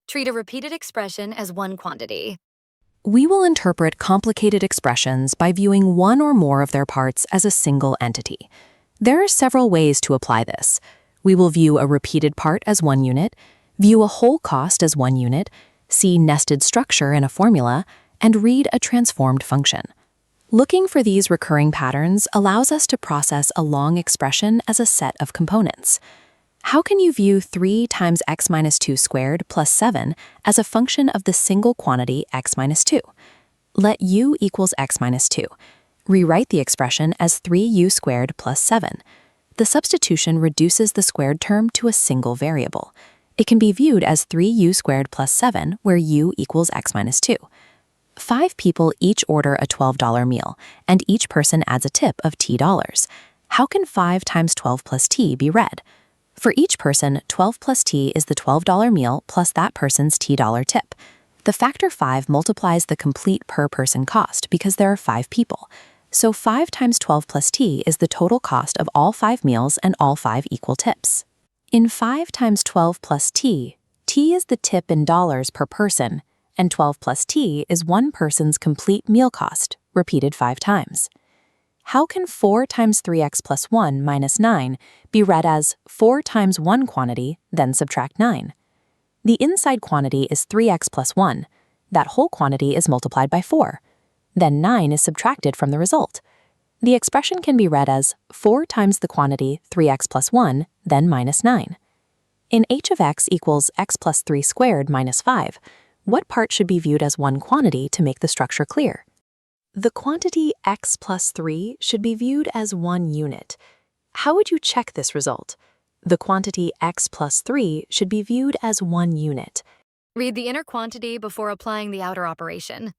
Treat a repeated expression as one quantity. We will interpret complicated expressions by viewing one or more of their parts as a single entity. There are several ways to apply this. We will view a repeated part as one unit, view a whole cost as one unit, see nested structure in a formula, and read a transformed function. Looking for these recurring patterns allows us to process a long expression as a set of components. How can you view 3 times x minus 2 squared plus 7 as a function of the single quantity x minus 2? Let u equals x minus 2. Rewrite the expression as 3u squared plus 7. The substitution reduces the squared term to a single variable. It can be viewed as 3u squared plus 7, where u equals x minus 2. 5 people each order a $12 meal, and each person adds a tip of $t. How can 5 times 12 plus t be read? For each person, 12 plus t is the $12 meal plus that person's $t tip. The factor 5 multiplies the complete per-person cost because there are 5 people. So 5 times 12 plus t is the total cost of all 5 meals and all 5 equal tips. In 5 times 12 plus t, t is the tip in dollars per person, and 12 plus t is one person's complete meal cost, repeated 5 times. How can 4 times 3x plus 1 minus 9 be read as 4 times one quantity, then subtract 9? The inside quantity is 3x plus 1. That whole quantity is multiplied by 4. Then 9 is subtracted from the result. The expression can be read as 4 times the quantity 3x plus 1, then minus 9. In h of x equals x plus 3 squared minus 5, what part should be viewed as one quantity to make the structure clear? The quantity x plus 3 should be viewed as one unit. How would you check this result? The quantity x plus 3 should be viewed as one unit. Read the inner quantity before applying the outer operation.